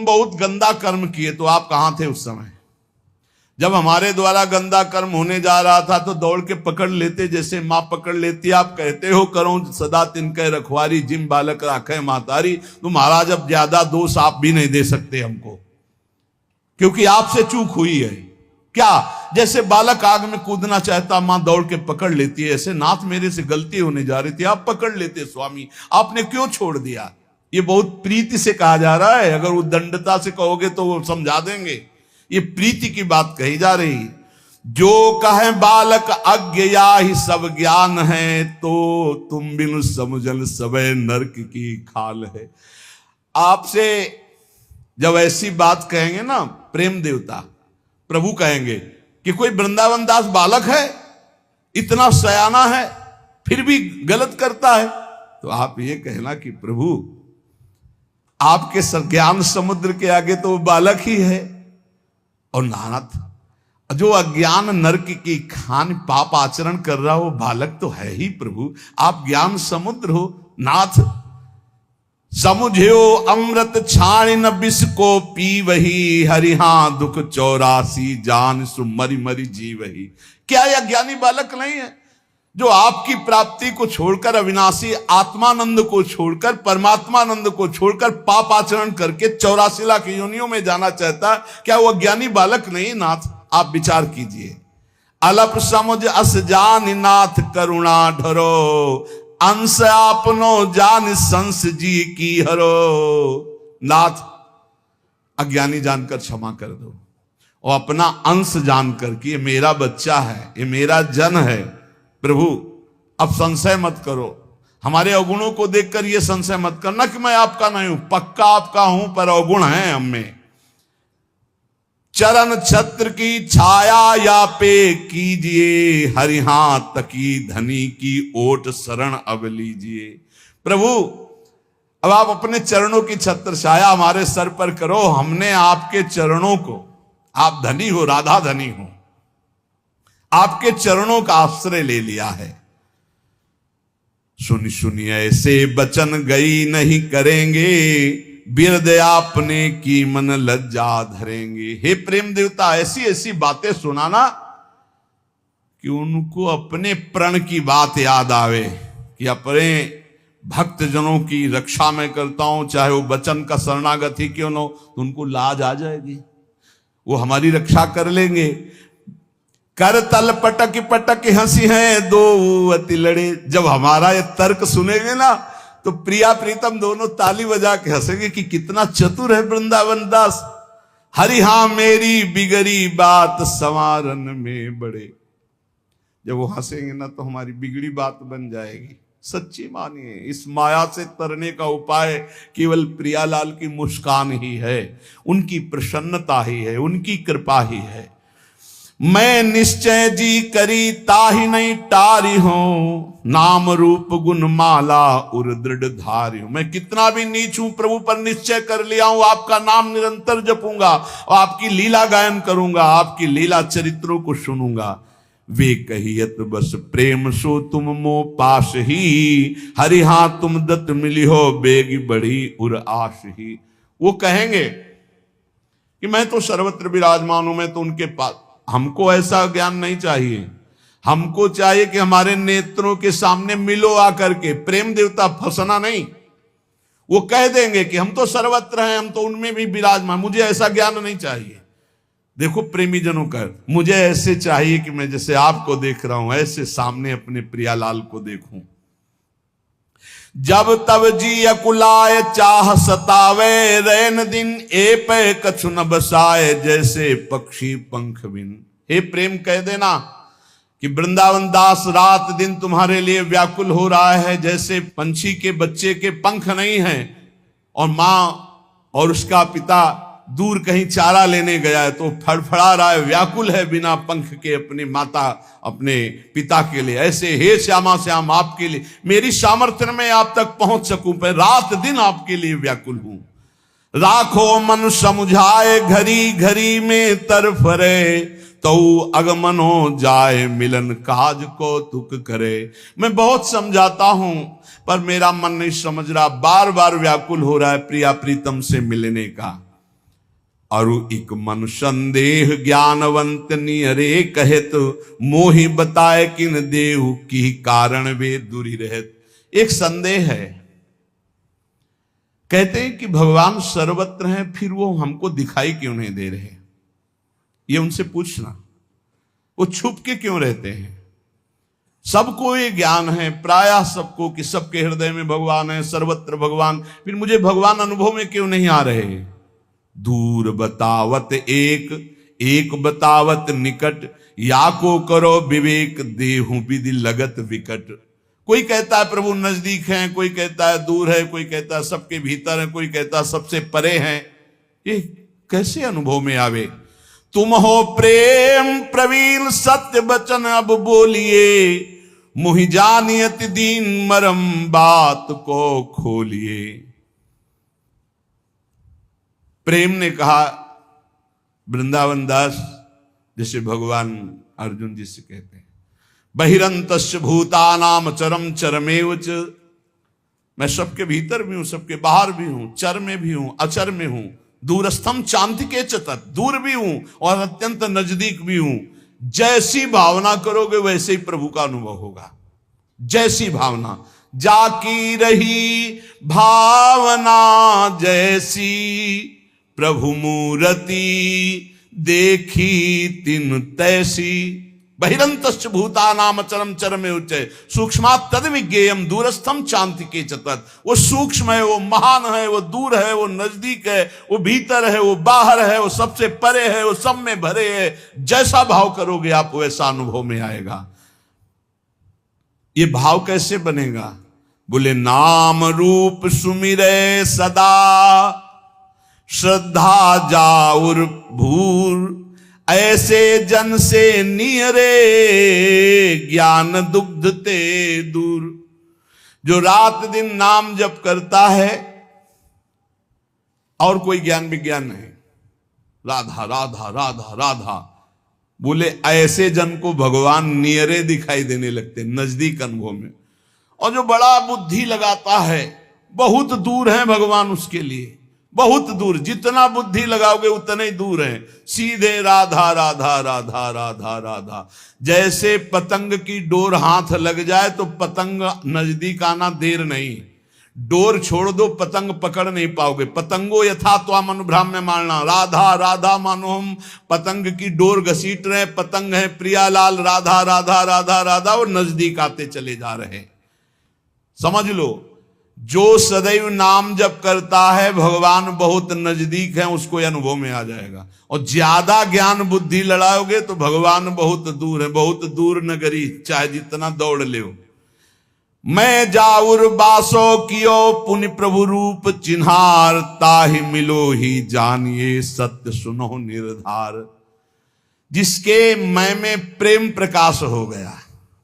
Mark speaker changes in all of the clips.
Speaker 1: बहुत गंदा कर्म किए, तो आप कहां थे उस समय? जब हमारे द्वारा गंदा कर्म होने जा रहा था तो दौड़ के पकड़ लेते, जैसे माँ पकड़ लेती। आप कहते हो करो सदा तिनके रखवारी, जिम बालक राखे मातारी। तो महाराज अब ज्यादा दोष आप भी नहीं दे सकते हमको, क्योंकि आपसे चूक हुई है। क्या? जैसे बालक आग में कूदना चाहता, मां दौड़ के पकड़ लेती है, ऐसे नाथ मेरे से गलती होने जा रही थी, आप पकड़ लेते स्वामी, आपने क्यों छोड़ दिया? ये बहुत प्रीति से कहा जा रहा है। अगर उद्दंडता से कहोगे तो वो समझा देंगे, ये प्रीति की बात कही जा रही। जो कहे बालक अज्ञ या ही सब ज्ञान है, तो तुम बिनु समझन सबे नरक की खाल है। आपसे जब ऐसी बात कहेंगे ना प्रेम देवता प्रभु, कहेंगे कि कोई वृंदावन दास बालक है, इतना सयाना है, फिर भी गलत करता है, तो आप ये कहना कि प्रभु आपके ज्ञान समुद्र के आगे तो वो बालक ही है। और नाथ, जो अज्ञान नरक की खान पाप आचरण कर रहा हो, बालक तो है ही प्रभु। आप ज्ञान समुद्र हो नाथ। समुझो अमृत छाण न विष को पी वही, हरिहा दुख 84 जान सु मरी मरी जी वही। क्या यह ज्ञानी बालक नहीं है जो आपकी प्राप्ति को छोड़कर, अविनाशी आत्मानंद को छोड़कर, परमात्मानंद को छोड़कर पाप आचरण करके 84 लाख योनियों में जाना चाहता? क्या वह ज्ञानी बालक नहीं नाथ? आप विचार कीजिए। अलप समुझ अस जान नाथ करुणा ढरो, अंश आपनो जान संस जी की हरो। नाथ, अज्ञानी जानकर क्षमा कर दो, और अपना अंश जानकर कि ये मेरा बच्चा है, ये मेरा जन है। प्रभु अब संशय मत करो, हमारे अवगुणों को देखकर ये संशय मत करना कि मैं आपका नहीं हूं, पक्का आपका हूं, पर अवगुण है हम में। चरण छत्र की छाया या पे कीजिए, हरिहा तकी धनी की ओट शरण अब लीजिए। प्रभु अब आप अपने चरणों की छत्र छाया हमारे सर पर करो। हमने आपके चरणों को, आप धनी हो, राधा धनी हो, आपके चरणों का आश्रय ले लिया है। सुन सुनिए ऐसे बचन गई नहीं करेंगे, बिरद आपने की मन लज्जा धरेंगे। हे प्रेम देवता, ऐसी ऐसी बातें सुनाना कि उनको अपने प्रण की बात याद आवे कि अपने भक्त जनों की रक्षा मैं करता हूं, चाहे वो वचन का शरणागत ही क्यों न हो, तो उनको लाज आ जाएगी, वो हमारी रक्षा कर लेंगे। कर तल पटक पटक हंसी है दो अति लड़े। जब हमारा ये तर्क सुनेंगे ना तो प्रिया प्रीतम दोनों ताली बजा के हंसेंगे कि कितना चतुर है वृंदावन दास। हरि हां मेरी बिगड़ी बात संवारन में बड़े। जब वो हंसेंगे ना तो हमारी बिगड़ी बात बन जाएगी। सच्ची मानिए, इस माया से तरने का उपाय केवल प्रियालाल की मुस्कान ही है, उनकी प्रसन्नता ही है, उनकी कृपा ही है। मैं निश्चय जी करी ताहि नहीं टारी हूं, नाम रूप गुण माला उर दृढ़ धारी हूं। मैं कितना भी नीच हूं, प्रभु पर निश्चय कर लिया हूं, आपका नाम निरंतर जपूंगा और आपकी लीला गायन करूंगा, आपकी लीला चरित्रों को सुनूंगा। वे कहियत बस प्रेम सो तुम मो पास ही, हरि हां तुम दत्त मिली हो बेगी बढ़ी उर आश ही। वो कहेंगे कि मैं तो सर्वत्र विराजमान हूं, मैं तो उनके पास। हमको ऐसा ज्ञान नहीं चाहिए, हमको चाहिए कि हमारे नेत्रों के सामने मिलो आकर के। प्रेम देवता फंसना नहीं, वो कह देंगे कि हम तो सर्वत्र हैं, हम तो उनमें भी विराजमान, मुझे ऐसा ज्ञान नहीं चाहिए। देखो प्रेमी जनों का, मुझे ऐसे चाहिए कि मैं जैसे आपको देख रहा हूं ऐसे सामने अपने प्रियालाल को देखूं। जब तब जी अकुलाए चाह सतावे, रैन दिन ए पे कछु न बसाए, जैसे पक्षी पंख बिन। हे प्रेम कह देना कि वृंदावन दास रात दिन तुम्हारे लिए व्याकुल हो रहा है, जैसे पंछी के बच्चे के पंख नहीं हैं और मां और उसका पिता दूर कहीं चारा लेने गया है तो फड़फड़ा रहा है, व्याकुल है बिना पंख के अपनी माता अपने पिता के लिए। ऐसे हे श्यामा श्याम आपके लिए मेरी सामर्थ्य में आप तक पहुंच सकूं, पर रात दिन आपके लिए व्याकुल हूं। राखो मन समुझाए घड़ी घड़ी में तरफरे, तो अगमनो जाए मिलन काज को तुक करे। मैं बहुत समझाता हूं पर मेरा मन नहीं समझ रहा, बार बार व्याकुल हो रहा है प्रिया प्रीतम से मिलने का। अरु इक मन संदेह ज्ञानवंत नियरे कहत, मोहि बताए किन देहु की कारण वे दूरी रहत। एक संदेह है, कहते हैं कि भगवान सर्वत्र हैं, फिर वो हमको दिखाई क्यों नहीं दे रहे? ये उनसे पूछना, वो छुप के क्यों रहते हैं? सबको ये ज्ञान है प्रायः सबको कि सबके हृदय में भगवान है, सर्वत्र भगवान, फिर मुझे भगवान अनुभव में क्यों नहीं आ रहे? दूर बतावत एक, एक बतावत निकट, या को करो विवेक, देहु विधि लगत विकट। कोई कहता है प्रभु नजदीक हैं, कोई कहता है दूर है, कोई कहता है सबके भीतर है, कोई कहता है सबसे परे हैं। ये कैसे अनुभव में आवे? तुम हो प्रेम प्रवीण सत्य वचन अब बोलिए, मुहि जानियत दीन मरम बात को खोलिए। प्रेम ने कहा वृंदावन दास, जैसे भगवान अर्जुन जी से कहते हैं, बहिरंतस्य भूतानाम चरम चरमेव च, मैं सबके भीतर भी हूं, सबके बाहर भी हूं, चर में भी हूं, अचर में हूं, दूरस्थम चांतिके च तत्, दूर भी हूं और अत्यंत नजदीक भी हूं। जैसी भावना करोगे वैसे ही प्रभु का अनुभव होगा। जैसी भावना, जाकी रही भावना जैसी, प्रभु मूर्ति देखी तिन तैसी। बहिरंतश्च भूतानाम चरम चरमे उच्चय, सूक्ष्मात् तद विज्ञेयम दूरस्थम चांतिके च तत्। वो सूक्ष्म है, वो महान है, वो दूर है, वो नजदीक है, वो भीतर है, वो बाहर है, वो सबसे परे है, वो सब में भरे है। जैसा भाव करोगे आप वैसा अनुभव में आएगा। ये भाव कैसे बनेगा? बोले नाम रूप सुमिरे सदा, श्रद्धा जाउर भूर, ऐसे जन से नियरे ज्ञान दुग्ध ते दूर। जो रात दिन नाम जप करता है और कोई ज्ञान विज्ञान नहीं, राधा राधा राधा राधा, बोले ऐसे जन को भगवान नियरे दिखाई देने लगते, नजदीक अनुभव में। और जो बड़ा बुद्धि लगाता है, बहुत दूर है भगवान उसके लिए, बहुत दूर। जितना बुद्धि लगाओगे उतने ही दूर है। सीधे राधा राधा राधा राधा राधा। जैसे पतंग की डोर हाथ लग जाए तो पतंग नजदीक आना देर नहीं, डोर छोड़ दो पतंग पकड़ नहीं पाओगे। पतंगो यथा त्वाम अनुभ्राम्य मानना, राधा राधा मानो हम पतंग की डोर घसीट रहे, पतंग है प्रियालाल, राधा राधा राधा राधा, और नजदीक आते चले जा रहे। समझ लो, जो सदैव नाम जप करता है भगवान बहुत नजदीक है, उसको अनुभव में आ जाएगा। और ज्यादा ज्ञान बुद्धि लड़ाओगे तो भगवान बहुत दूर है, बहुत दूर नगरी, चाहे जितना दौड़ ले। मैं जाउर बासो कियो पुनि प्रभु रूप चिन्हार, ताहि मिलो ही जानिए सत्य सुनो निर्धार। जिसके मैं में प्रेम प्रकाश हो गया,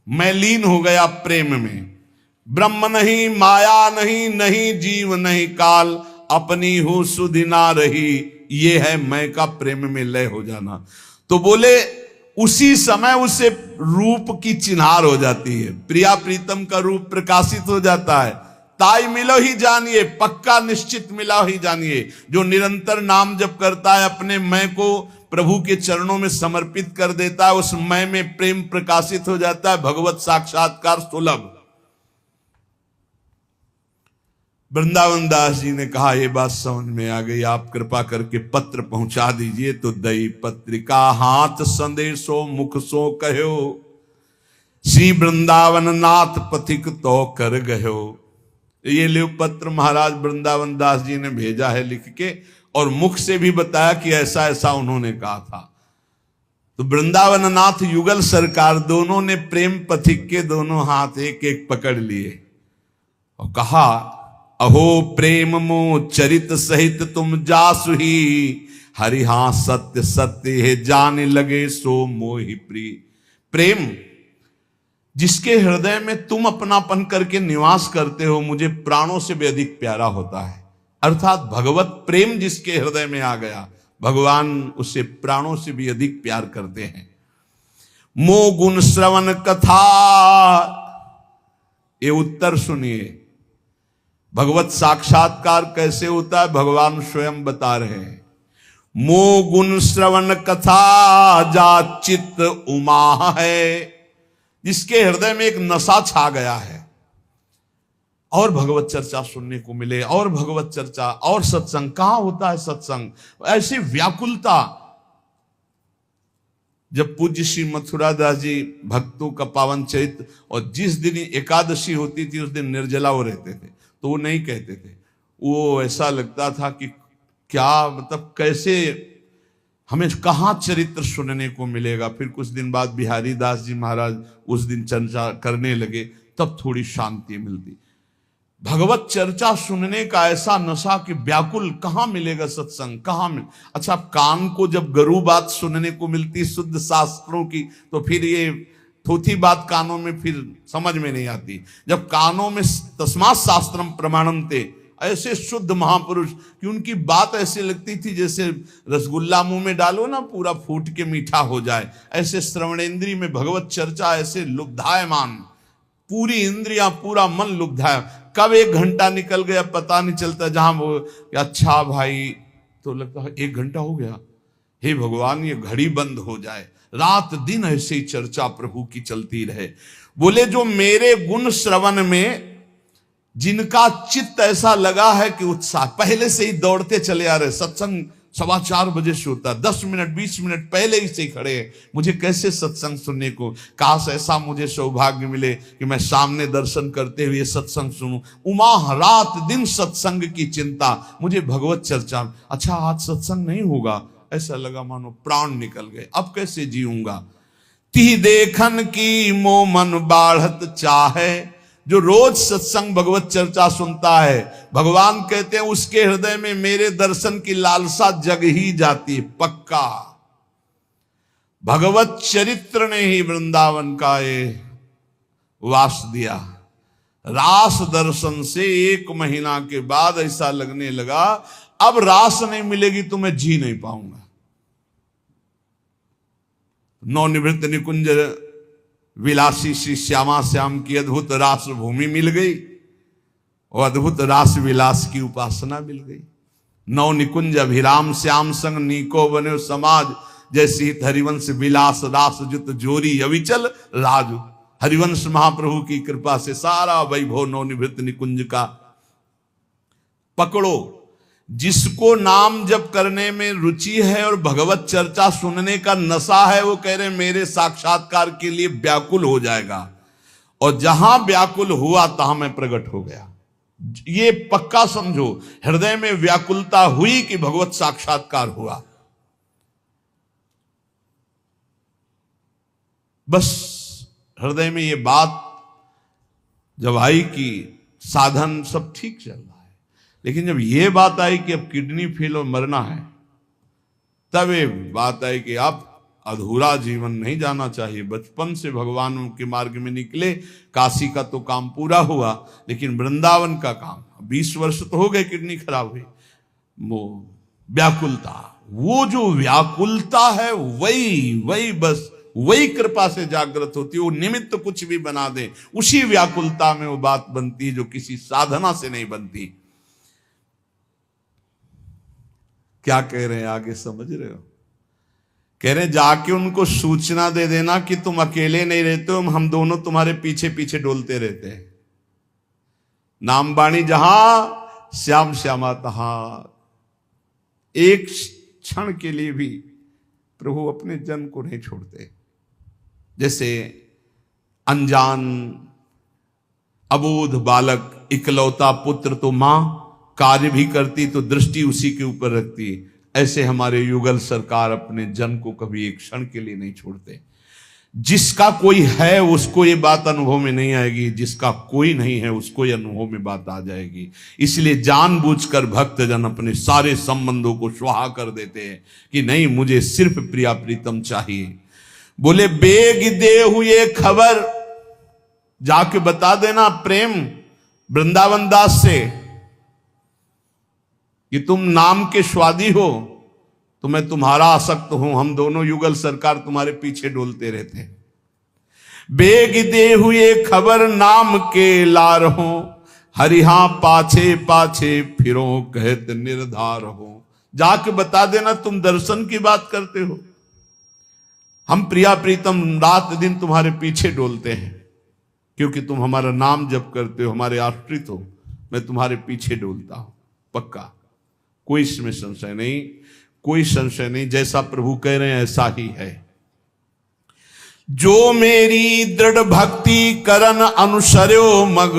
Speaker 1: मैं लीन हो गया प्रेम में, ब्रह्म नहीं माया नहीं, नहीं जीव नहीं काल, अपनी हूं सुधि ना रही, ये है मैं का प्रेम में लय हो जाना। तो बोले उसी समय उसे रूप की चिन्हार हो जाती है, प्रिया प्रीतम का रूप प्रकाशित हो जाता है। ताई मिलो ही जानिए, पक्का निश्चित मिला ही जानिए। जो निरंतर नाम जप करता है, अपने मैं को प्रभु के चरणों में समर्पित कर देता है, उस मैं में प्रेम प्रकाशित हो जाता है, भगवत साक्षात्कार सुलभ। वृंदावन दास जी ने कहा ये बात समझ में आ गई, आप कृपा करके पत्र पहुंचा दीजिए। तो दई पत्रिका हाथ संदेशो मुख सो कहो, श्री वृंदावन नाथ पथिक तो कर गयो। ये ले पत्र महाराज वृंदावन दास जी ने भेजा है लिख के, और मुख से भी बताया कि ऐसा ऐसा उन्होंने कहा था। तो वृंदावन नाथ युगल सरकार दोनों ने प्रेम पथिक के दोनों हाथ एक एक पकड़ लिए और कहा, अहो प्रेम मो चरित सहित तुम जासु ही, हरि हां सत्य सत्य है जाने लगे सो मोहि प्रिय। प्रेम जिसके हृदय में तुम अपनापन करके निवास करते हो, मुझे प्राणों से भी अधिक प्यारा होता है। अर्थात भगवत प्रेम जिसके हृदय में आ गया, भगवान उसे प्राणों से भी अधिक प्यार करते हैं। मो गुण श्रवण कथा, ये उत्तर सुनिए। भगवत साक्षात्कार कैसे होता है, भगवान स्वयं बता रहे हैं। मो गुण श्रवण कथा जा चित्त उमा है, जिसके हृदय में एक नशा छा गया है, और भगवत चर्चा सुनने को मिले, और भगवत चर्चा और सत्संग। कहां होता है सत्संग? ऐसी व्याकुलता। जब पूज्य श्री मथुरादास जी भक्तों का पावन चरित्र, और जिस दिन एकादशी होती थी उस दिन निर्जला वो रहते थे, तो वो नहीं कहते थे। वो ऐसा लगता था कि क्या मतलब कैसे हमें कहाँ चरित्र सुनने को मिलेगा। फिर कुछ दिन बाद बिहारी दास जी महाराज उस दिन चर्चा करने लगे, तब थोड़ी शांति मिलती। भगवत चर्चा सुनने का ऐसा नशा कि व्याकुल, कहां मिलेगा सत्संग, कहां मिल। अच्छा, कान को जब गरु बात सुनने को मिलती शुद्ध शास्त्रों की, तो फिर ये थोथी बात कानों में फिर समझ में नहीं आती। जब कानों में तस्मात् शास्त्रम प्रमाणम थे, ऐसे शुद्ध महापुरुष कि उनकी बात ऐसे लगती थी जैसे रसगुल्ला मुंह में डालो ना पूरा फूट के मीठा हो जाए। ऐसे श्रवणेंद्रिय में भगवत चर्चा ऐसे लुब्धायमान, पूरी इंद्रियां पूरा मन लुब्धाय। कब 1 घंटा निकल गया पता नहीं चलता। जहां वो अच्छा भाई, तो लगता है 1 घंटा हो गया, हे भगवान ये घड़ी बंद हो जाए। रात दिन ऐसे ही चर्चा प्रभु की चलती रहे। बोले जो मेरे गुण श्रवण में जिनका चित्त ऐसा लगा है कि उत्साह, पहले से ही दौड़ते चले आ रहे। सत्संग 4:15 बजे से होता है, 10 मिनट 20 मिनट पहले ही से ही खड़े हैं, मुझे कैसे सत्संग सुनने को। काश ऐसा मुझे सौभाग्य मिले कि मैं सामने दर्शन करते हुए सत्संग सुनूं। उमा रात दिन सत्संग की चिंता, मुझे भगवत चर्चा। अच्छा आज सत्संग नहीं होगा, ऐसा लगा मानो प्राण निकल गए, अब कैसे जीऊंगा। ती देखन की मो मन बाढ़त चाहे। जो रोज सत्संग भगवत चर्चा सुनता है, भगवान कहते हैं उसके हृदय में मेरे दर्शन की लालसा जग ही जाती है, पक्का। भगवत चरित्र ने ही वृंदावन का ये वास दिया। रास दर्शन से 1 महीना के बाद ऐसा लगने लगा अब रास नहीं मिलेगी तो मैं जी नहीं पाऊंगा। नवनिवृत्त निकुंज विलासी श्री श्यामा श्याम की अद्भुत रास भूमि मिल गई, और अद्भुत रास विलास की उपासना मिल गई। नव निकुंज अभिराम श्याम संग नीको बने समाज, जैसी हरिवंश विलास रास जुत जोरी अविचल राजू। हरिवंश महाप्रभु की कृपा से सारा वैभव नवनिवृत्त निकुंज का पकड़ो। जिसको नाम जप करने में रुचि है और भगवत चर्चा सुनने का नशा है, वो कह रहे मेरे साक्षात्कार के लिए व्याकुल हो जाएगा। और जहां व्याकुल हुआ तहां मैं प्रकट हो गया। ये पक्का समझो, हृदय में व्याकुलता हुई कि भगवत साक्षात्कार हुआ। बस हृदय में ये बात जब आई कि साधन सब ठीक चल रहा है, लेकिन जब ये बात आई कि अब किडनी फेल और मरना है, तब ये बात आई कि अब अधूरा जीवन नहीं जाना चाहिए। बचपन से भगवान के मार्ग में निकले, काशी का तो काम पूरा हुआ, लेकिन वृंदावन का काम 20 वर्ष तो हो गए किडनी खराब हुई। वो व्याकुलता, वो जो व्याकुलता है वही बस वही कृपा से जागृत होती है। वो निमित्त कुछ भी बना दे, उसी व्याकुलता में वो बात बनती है जो किसी साधना से नहीं बनती। क्या कह रहे हैं आगे समझ रहे हो? कह रहे जाके उनको सूचना दे देना कि तुम अकेले नहीं रहते हो, हम दोनों तुम्हारे पीछे पीछे डोलते रहते हैं। नाम बाणी जहां श्याम श्यामा तहां। एक क्षण के लिए भी प्रभु अपने जन को नहीं छोड़ते। जैसे अनजान अबोध बालक इकलौता पुत्र तो मां कार्य भी करती तो दृष्टि उसी के ऊपर रखती, ऐसे हमारे युगल सरकार अपने जन को कभी एक क्षण के लिए नहीं छोड़ते। जिसका कोई है उसको ये बात अनुभव में नहीं आएगी, जिसका कोई नहीं है उसको ये अनुभव में बात आ जाएगी। इसलिए जानबूझकर भक्तजन अपने सारे संबंधों को स्वाहा कर देते हैं कि नहीं, मुझे सिर्फ प्रिया प्रीतम चाहिए। बोले बेग दे हुए खबर, जाके बता देना प्रेम वृंदावन दास से कि तुम नाम के स्वादी हो, तो मैं तुम्हारा आसक्त हूं, हम दोनों युगल सरकार तुम्हारे पीछे डोलते रहते हैं। बेग दे हुए खबर नाम के लार हो, हरिहा पाछे पाछे फिरो कहत निर्धार हो। जाके बता देना तुम दर्शन की बात करते हो। हम प्रिया प्रीतम रात दिन तुम्हारे पीछे डोलते हैं, क्योंकि तुम हमारा नाम जप करते हो, हमारे आश्रित हो। मैं तुम्हारे पीछे डोलता हूं, पक्का, कोई इसमें संशय नहीं, कोई संशय नहीं। जैसा प्रभु कह रहे हैं ऐसा ही है। जो मेरी दृढ़ भक्ति करन अनुसर्यो मग,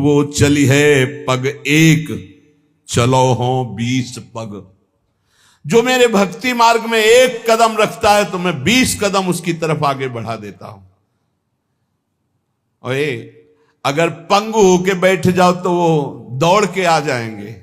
Speaker 1: वो चली है पग एक, चलो हो 20 पग। जो मेरे भक्ति मार्ग में एक कदम रखता है तो मैं 20 कदम उसकी तरफ आगे बढ़ा देता हूं। और अगर पंगु होके बैठ जाओ तो वो दौड़ के आ जाएंगे।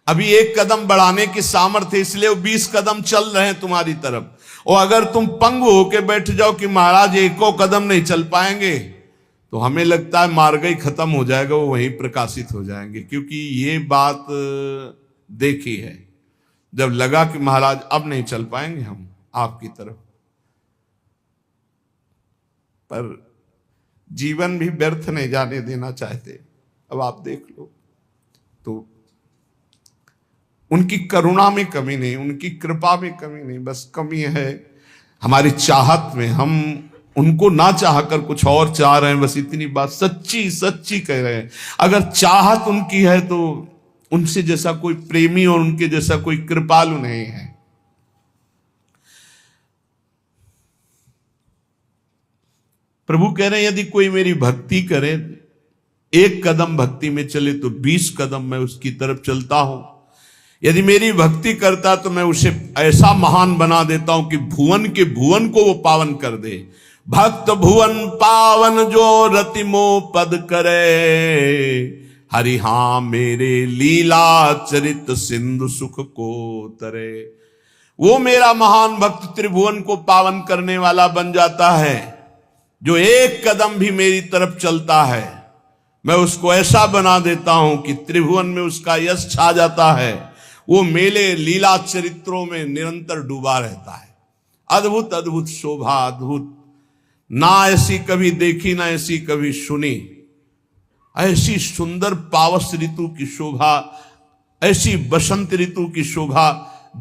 Speaker 1: अभी एक कदम बढ़ाने की सामर्थ्य, इसलिए वो 20 कदम चल रहे हैं तुम्हारी तरफ। और अगर तुम पंगु होके बैठ जाओ कि महाराज एको कदम नहीं चल पाएंगे, तो हमें लगता है मार्ग ही खत्म हो जाएगा, वो वहीं प्रकाशित हो जाएंगे। क्योंकि ये बात देखी है, जब लगा कि महाराज अब नहीं चल पाएंगे हम आपकी तरफ, पर जीवन भी व्यर्थ नहीं जाने देना चाहते। अब आप देख लो, तो उनकी करुणा में कमी नहीं, उनकी कृपा में कमी नहीं, बस कमी है हमारी चाहत में। हम उनको ना चाहकर कुछ और चाह रहे हैं, बस इतनी बात सच्ची सच्ची कह रहे हैं। अगर चाहत उनकी है तो उनसे जैसा कोई प्रेमी और उनके जैसा कोई कृपालु नहीं है। प्रभु कह रहे हैं यदि कोई मेरी भक्ति करे, एक कदम भक्ति में चले तो 20 कदम मैं उसकी तरफ चलता हूं। यदि मेरी भक्ति करता तो मैं उसे ऐसा महान बना देता हूं कि भुवन के भुवन को वो पावन कर दे। भक्त भुवन पावन जो रति मोह पद करे, हरि हां मेरे लीला चरित सिंधु सुख को तरे। वो मेरा महान भक्त त्रिभुवन को पावन करने वाला बन जाता है। जो एक कदम भी मेरी तरफ चलता है, मैं उसको ऐसा बना देता हूं कि त्रिभुवन में उसका यश छा जाता है। वो मेले लीला चरित्रों में निरंतर डूबा रहता है। अद्भुत अद्भुत शोभा, अद्भुत, ना ऐसी कभी देखी ना ऐसी कभी सुनी। ऐसी सुंदर पावस ऋतु की शोभा, ऐसी बसंत ऋतु की शोभा,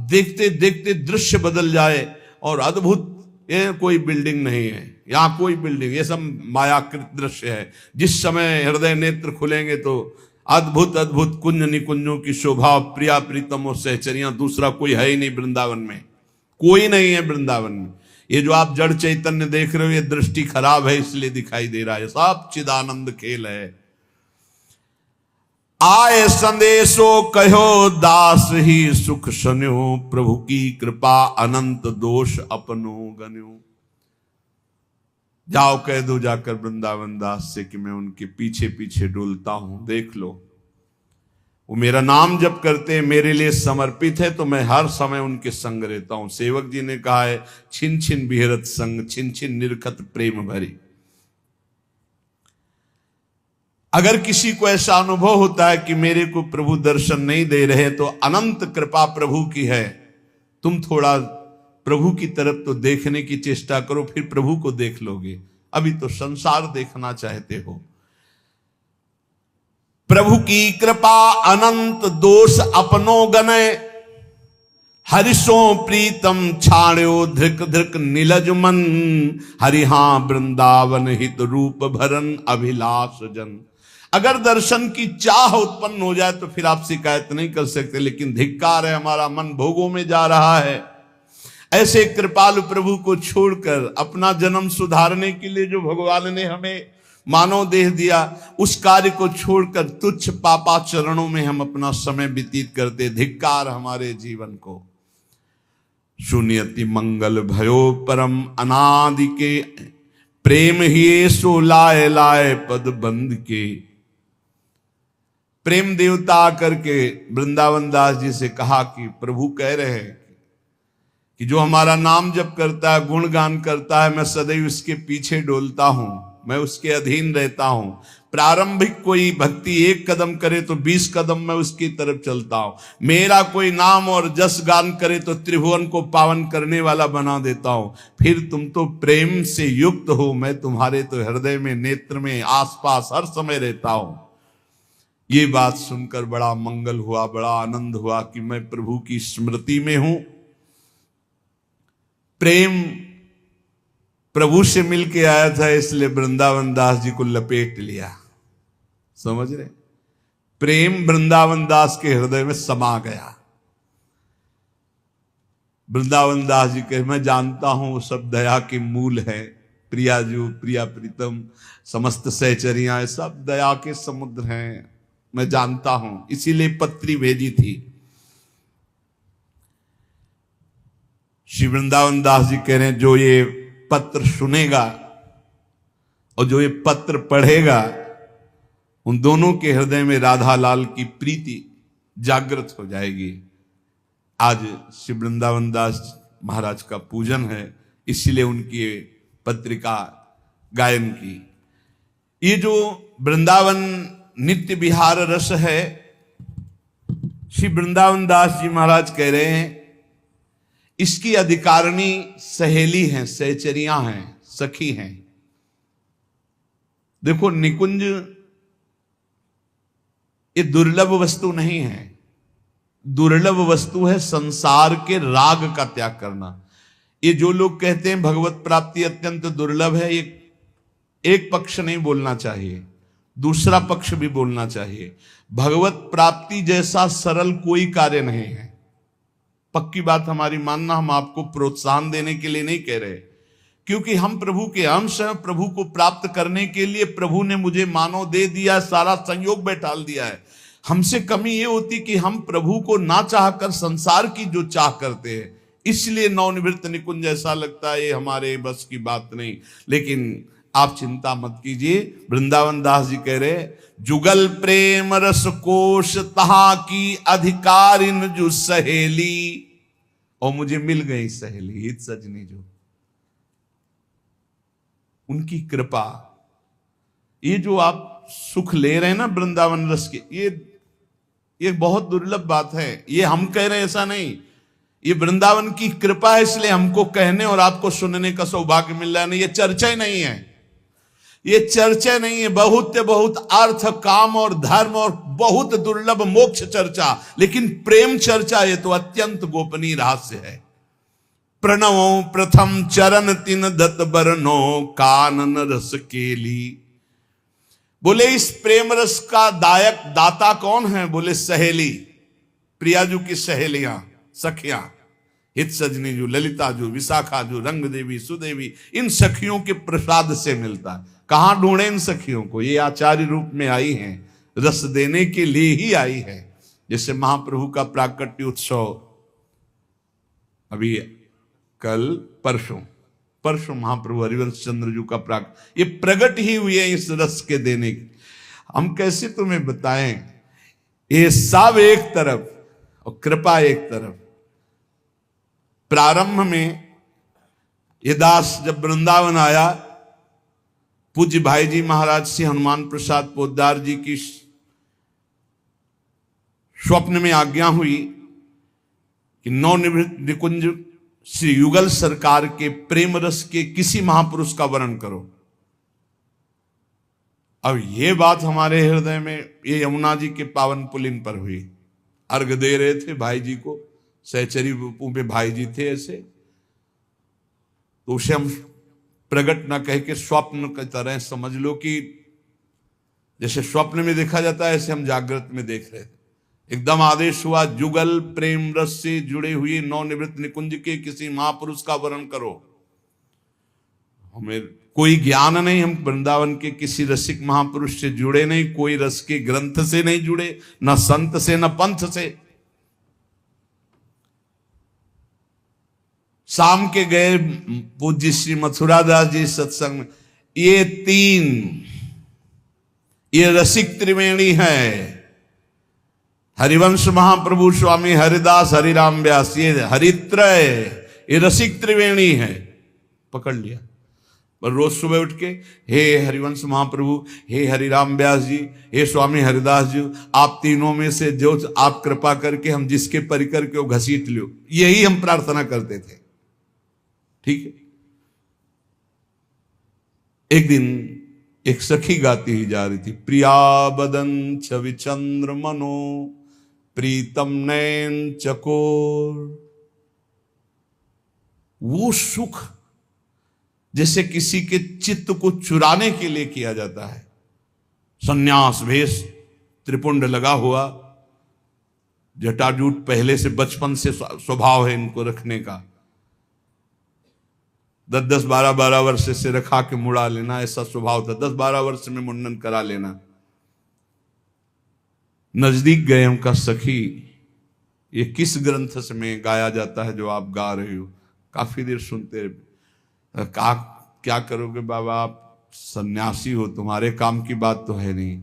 Speaker 1: देखते देखते दृश्य बदल जाए। और अद्भुत, ये कोई बिल्डिंग नहीं है, यहां कोई बिल्डिंग, ये सब मायाकृत दृश्य है। जिस समय हृदय नेत्र खुलेंगे तो अद्भुत अद्भुत कुंज निकुंजों की शोभा, प्रिया प्रीतम और सहचरियां, दूसरा कोई है ही नहीं वृंदावन में, कोई नहीं है वृंदावन में। ये जो आप जड़ चैतन्य देख रहे हो, ये दृष्टि खराब है इसलिए दिखाई दे रहा है, सब चिदानंद खेल है। आए संदेशो कहो दास ही सुख सुन्यो, प्रभु की कृपा अनंत दोष अपनो गन्यो। जाओ कह दो जाकर वृंदावन दास से कि मैं उनके पीछे पीछे डोलता हूं। देख लो, वो मेरा नाम जप करते हैं, मेरे लिए समर्पित है, तो मैं हर समय उनके संग रहता हूं। सेवक जी ने कहा है, छिन छिन बिहरत संग, छिन छिन निरखत प्रेम भरी। अगर किसी को ऐसा अनुभव होता है कि मेरे को प्रभु दर्शन नहीं दे रहे, तो अनंत कृपा प्रभु की है। तुम थोड़ा प्रभु की तरफ तो देखने की चेष्टा करो, फिर प्रभु को देख लोगे। अभी तो संसार देखना चाहते हो। प्रभु की कृपा अनंत दोष अपनो गने, हरिशो प्रीतम छाण्यो धृक धृक नीलज मन। हरि हां वृंदावन हित रूप भरन अभिलाष जन। अगर दर्शन की चाह उत्पन्न हो जाए तो फिर आप शिकायत नहीं कर सकते, लेकिन धिक्कार है, हमारा मन भोगों में जा रहा है। ऐसे कृपालु प्रभु को छोड़कर अपना जन्म सुधारने के लिए जो भगवान ने हमें मानव देह दिया, उस कार्य को छोड़कर तुच्छ पापा चरणों में हम अपना समय व्यतीत करते। धिक्कार हमारे जीवन को। शून्यति मंगल भयो परम अनादि के, प्रेम ही सो लाए लाए पद बंद के। प्रेम देवता आकर के वृंदावन दास जी से कहा कि प्रभु कह रहे हैं कि जो हमारा नाम जप करता है, गुणगान करता है, मैं सदैव उसके पीछे डोलता हूं, मैं उसके अधीन रहता हूं। प्रारंभिक कोई भक्ति एक कदम करे तो 20 कदम मैं उसकी तरफ चलता हूं। मेरा कोई नाम और जस गान करे तो त्रिभुवन को पावन करने वाला बना देता हूं। फिर तुम तो प्रेम से युक्त हो, मैं तुम्हारे तो हृदय में, नेत्र में, आसपास हर समय रहता हूं। ये बात सुनकर बड़ा मंगल हुआ, बड़ा आनंद हुआ कि मैं प्रभु की स्मृति में हूं। प्रेम प्रभु से मिलके आया था, इसलिए वृंदावन दास जी को लपेट लिया। समझ रहे? प्रेम वृंदावन दास के हृदय में समा गया। वृंदावन दास जी कहे, मैं जानता हूं वो सब दया के मूल है। प्रियाजू, प्रिया प्रीतम, समस्त सहचरियां सब दया के समुद्र हैं, मैं जानता हूं, इसीलिए पत्री भेजी थी। श्री वृंदावन दास जी कह रहे हैं, जो ये पत्र सुनेगा और जो ये पत्र पढ़ेगा, उन दोनों के हृदय में राधा लाल की प्रीति जागृत हो जाएगी। आज श्री वृंदावन दास महाराज का पूजन है, इसीलिए उनकी पत्रिका गायन की। ये जो वृंदावन नित्य विहार रस है, श्री वृंदावन दास जी महाराज कह रहे हैं, इसकी अधिकारिणी सहेली हैं, सहचरियां हैं, सखी हैं। देखो, निकुंज ये दुर्लभ वस्तु नहीं है, दुर्लभ वस्तु है संसार के राग का त्याग करना। ये जो लोग कहते हैं भगवत प्राप्ति अत्यंत दुर्लभ है, ये एक पक्ष नहीं बोलना चाहिए, दूसरा पक्ष भी बोलना चाहिए। भगवत प्राप्ति जैसा सरल कोई कार्य नहीं है। पक्की बात हमारी मानना, हम आपको प्रोत्साहन देने के लिए नहीं कह रहे, क्योंकि हम प्रभु के अंश हैं। प्रभु को प्राप्त करने के लिए प्रभु ने मुझे मानव दे दिया, सारा संयोग बैठाल दिया है। हमसे कमी ये होती कि हम प्रभु को ना चाहकर संसार की जो चाह करते हैं, इसलिए नवनिवृत्त निकुंज ऐसा लगता है ये हमारे बस की बात नहीं। लेकिन आप चिंता मत कीजिए, वृंदावन दास जी कह रहे, जुगल प्रेम रस कोश तहा की अधिकारिन जो सहेली, और मुझे मिल गई सहेली हित सजनी जो, उनकी कृपा। ये जो आप सुख ले रहे हैं ना वृंदावन रस के, ये बहुत दुर्लभ बात है। ये हम कह रहे हैं ऐसा नहीं, ये वृंदावन की कृपा है, इसलिए हमको कहने और आपको सुनने का सौभाग्य मिल रहा है। नहीं, ये चर्चा ही नहीं है, ये चर्चा नहीं है। बहुत बहुत अर्थ, काम और धर्म और बहुत दुर्लभ मोक्ष चर्चा, लेकिन प्रेम चर्चा ये तो अत्यंत गोपनीय रहस्य है। प्रणवों प्रथम चरण तिन दत्त बरनो कानन रस केली। बोले इस प्रेम रस का दायक दाता कौन है? बोले सहेली, प्रियाजू की सहेलियां, सखियां, हित सजनी जो, ललिता जो, विशाखा जो, रंग देवी, सुदेवी, इन सखियों के प्रसाद से मिलता है। कहां ढूंढे इन सखियों को? ये आचार्य रूप में आई हैं, रस देने के लिए ही आई है। जैसे महाप्रभु का प्राकट्य उत्सव अभी कल परसों महाप्रभु हरिवंश चंद्र जी का ये प्रकट ही हुए हैं इस रस के देने की। हम कैसे तुम्हें बताएं, ये सब एक तरफ और कृपा एक तरफ। प्रारंभ में ये दास जब वृंदावन आया, पूज्य भाई जी महाराज से हनुमान प्रसाद पोद्दार जी की स्वप्न में आज्ञा हुई कि नवनिवृत्त निकुंज श्री युगल सरकार के प्रेम रस के किसी महापुरुष का वर्णन करो। अब ये बात हमारे हृदय में, ये यमुना जी के पावन पुलिन पर हुई। अर्घ दे रहे थे भाई जी को, सहचरी में भाई जी थे ऐसे, तो उसे हम प्रकट ना कह के स्वप्न की तरह समझ लो कि जैसे स्वप्न में देखा जाता है, ऐसे हम जागृत में देख रहे थे। एकदम आदेश हुआ, जुगल प्रेम रस से जुड़े हुए नवनिवृत्त निकुंज के किसी महापुरुष का वर्णन करो। हमें कोई ज्ञान नहीं, हम वृंदावन के किसी रसिक महापुरुष से जुड़े नहीं, कोई रस के ग्रंथ से नहीं जुड़े, न संत से न पंथ से। शाम के गए पूज्य श्री मथुरा दास जी सत्संग में, ये तीन ये रसिक त्रिवेणी है, हरिवंश महाप्रभु स्वामी हरिदास हरिराम व्यास, ये हरित्रय, ये रसिक त्रिवेणी है। पकड़ लिया। पर रोज सुबह उठ के हे हरिवंश महाप्रभु, हे हरिराम व्यास जी, हे स्वामी हरिदास जी, आप तीनों में से जो आप कृपा करके हम जिसके परिकर के वो घसीट लो, यही हम प्रार्थना करते थे। ठीक है। एक दिन एक सखी गाती ही जा रही थी, प्रिया बदन छवि चंद्र मनो प्रीतम नयन चकोर। वो सुख जैसे किसी के चित्त को चुराने के लिए किया जाता है। सन्यास भेष, त्रिपुंड लगा हुआ, जटाजूट पहले से बचपन से स्वभाव है इनको रखने का। 10-10, 12-12 वर्ष से रखा के मुड़ा लेना, ऐसा स्वभाव था। 10-12 वर्ष में मुंडन करा लेना। नजदीक गए उनका सखी, ये किस ग्रंथ से में गाया जाता है जो आप गा रहे हो? काफी देर सुनते, क्या करोगे बाबा, आप सन्यासी हो, तुम्हारे काम की बात तो है नहीं।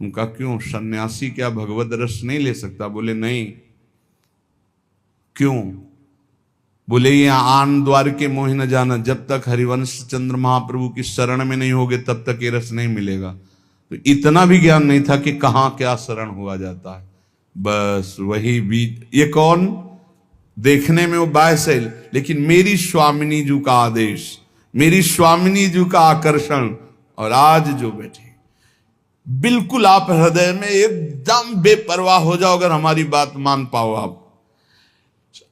Speaker 1: उनका क्यों? सन्यासी क्या भगवत रस नहीं ले सकता? बोले नहीं। क्यों? बोले ये आन द्वार के मोह न जाना, जब तक हरिवंश चंद्र महाप्रभु की शरण में नहीं होगे तब तक ये रस नहीं मिलेगा। तो इतना भी ज्ञान नहीं था कि कहां क्या शरण हुआ जाता है। बस वही बीज, ये कौन? देखने में वो बायसेल, लेकिन मेरी स्वामिनी जी का आदेश, मेरी स्वामिनी जी का आकर्षण, और आज जो बैठे बिल्कुल आप हृदय में एकदम बेपरवाह हो जाओ अगर हमारी बात मान पाओ। आप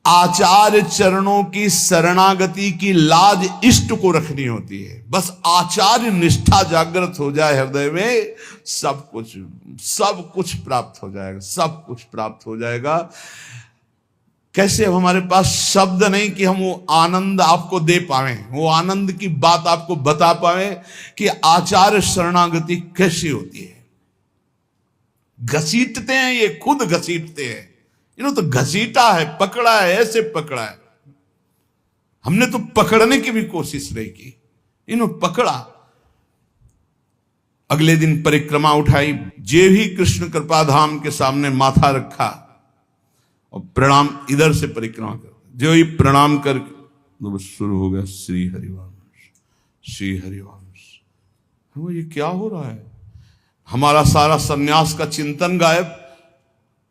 Speaker 1: आचार्य चरणों की शरणागति की लाज इष्ट को रखनी होती है। बस आचार्य निष्ठा जागृत हो जाए हृदय में, सब कुछ प्राप्त हो जाएगा, सब कुछ प्राप्त हो जाएगा। कैसे? अब हमारे पास शब्द नहीं कि हम वो आनंद आपको दे पाए, वो आनंद की बात आपको बता पाए कि आचार्य शरणागति कैसी होती है। घसीटते हैं, ये खुद घसीटते हैं। इन्होंने तो घसीटा है, पकड़ा है, ऐसे पकड़ा है। हमने तो पकड़ने की भी कोशिश नहीं की, इन्होंने पकड़ा। अगले दिन परिक्रमा उठाई, जे भी कृष्ण कृपा धाम के सामने माथा रखा और प्रणाम, इधर से परिक्रमा कर, जो ही प्रणाम करके तो बस शुरू हो गया श्री हरिवंश, श्री हरिवंश। वो ये क्या हो रहा है? हमारा सारा सन्यास का चिंतन गायब।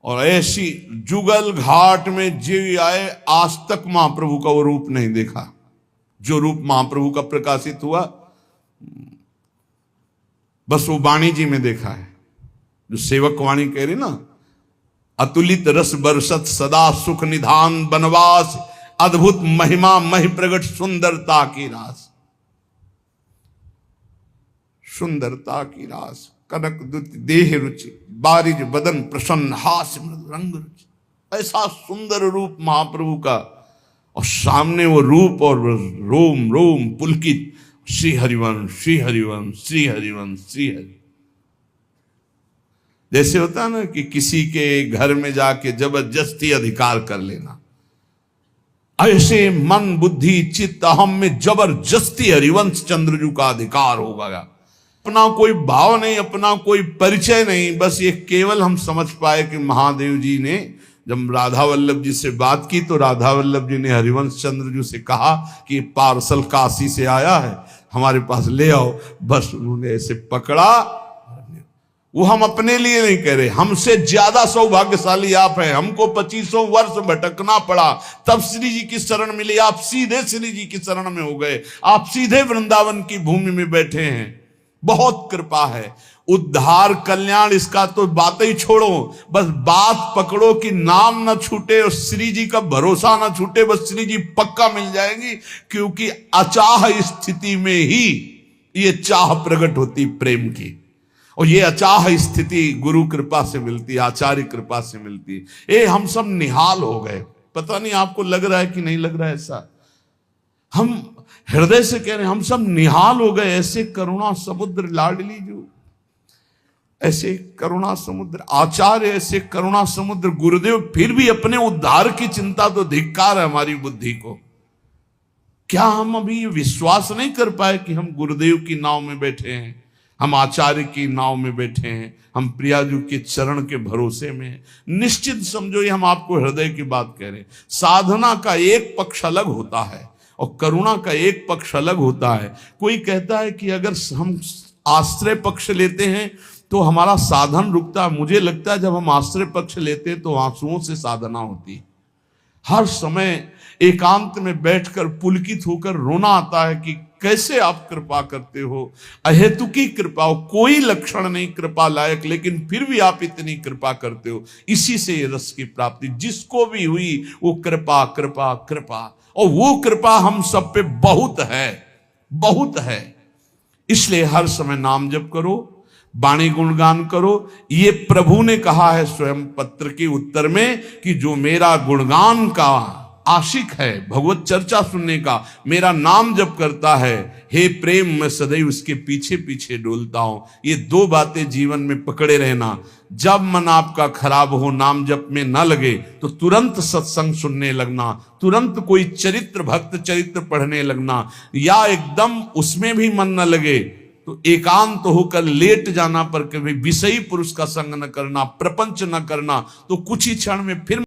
Speaker 1: और ऐसी जुगल घाट में जीव आए, आज तक महाप्रभु का वो रूप नहीं देखा जो रूप महाप्रभु का प्रकाशित हुआ। बस वो वाणी जी में देखा है, जो सेवक वाणी कह रही ना, अतुलित रस बरसत सदा सुख निधान बनवास, अद्भुत महिमा महि प्रगट सुंदरता की रास, सुंदरता की रास, कनक दुत देह रुचि, बारिज बदन प्रसन्न, हास्य रंग रुचि। ऐसा सुंदर रूप महाप्रभु का, और सामने वो रूप और रोम रोम पुलकित, श्री हरिवंश, श्री हरिवंश, श्री हरिवंश, श्री हरि। जैसे होता है ना कि किसी के घर में जाके जबरदस्ती अधिकार कर लेना, ऐसे मन बुद्धि चित्त अहम में जबरदस्ती हरिवंश चंद्रजू का अधिकार होगा। अपना कोई भाव नहीं, अपना कोई परिचय नहीं, बस ये केवल हम समझ पाए कि महादेव जी ने जब राधा वल्लभ जी से बात की तो राधा वल्लभ जी ने हरिवंश चंद्रजू से कहा कि पार्सल काशी से आया है, हमारे पास ले आओ। बस उन्होंने ऐसे पकड़ा। वो हम अपने लिए नहीं कह रहे, हमसे ज्यादा सौभाग्यशाली आप हैं। हमको 2500 वर्ष भटकना पड़ा, तब श्री जी की शरण मिली। आप सीधे श्री जी की शरण में हो गए, आप सीधे वृंदावन की भूमि में बैठे हैं। बहुत कृपा है। उद्धार कल्याण इसका तो बात ही छोड़ो, बस बात पकड़ो कि नाम ना छूटे और श्री जी का भरोसा ना छूटे। बस श्री जी पक्का मिल जाएंगी, क्योंकि अचाह स्थिति में ही ये चाह प्रकट होती प्रेम की, और ये अचाह स्थिति गुरु कृपा से मिलती, आचार्य कृपा से मिलती। ये हम सब निहाल हो गए। पता नहीं आपको लग रहा है कि नहीं लग रहा है ऐसा? हम हृदय से कह रहे हैं, हम सब निहाल हो गए। ऐसे करुणा समुद्र लाडली जो, ऐसे करुणा समुद्र आचार्य, ऐसे करुणा समुद्र गुरुदेव, फिर भी अपने उद्धार की चिंता तो धिक्कार है हमारी बुद्धि को। क्या हम अभी विश्वास नहीं कर पाए कि हम गुरुदेव की नाव में बैठे हैं, हम आचार्य की नाव में बैठे हैं, हम प्रियाजू के चरण के भरोसे में हैं? निश्चित समझो ये हम आपको हृदय की बात कह रहे हैं। साधना का एक पक्ष अलग होता है और करुणा का एक पक्ष अलग होता है। कोई कहता है कि अगर हम आश्रय पक्ष लेते हैं तो हमारा साधन रुकता है। मुझे लगता है जब हम आश्रय पक्ष लेते हैं तो आंसुओं से साधना होती है। हर समय एकांत में बैठकर पुलकित होकर रोना आता है कि कैसे आप कृपा करते हो, अहेतुकी कृपा हो, कोई लक्षण नहीं कृपा लायक, लेकिन फिर भी आप इतनी कृपा करते हो। इसी से ये रस की प्राप्ति जिसको भी हुई वो कृपा कृपा कृपा, और वो कृपा हम सब पे बहुत है, बहुत है। इसलिए हर समय नाम जप करो, वाणी गुणगान करो। ये प्रभु ने कहा है स्वयं पत्र के उत्तर में कि जो मेरा गुणगान का आशिक है, भगवत चर्चा सुनने का, मेरा नाम जप करता है, हे प्रेम मैं सदैव उसके पीछे पीछे डोलता हूं। ये दो बातें जीवन में पकड़े रहना। जब मन आपका खराब हो, नाम जप में ना लगे, तो तुरंत सत्संग सुनने लगना, तुरंत कोई चरित्र भक्त चरित्र पढ़ने लगना, या एकदम उसमें भी मन न लगे तो एकांत होकर लेट जाना, पर कभी विषयी पुरुष का संग न करना, प्रपंच न करना, तो कुछ ही क्षण में फिर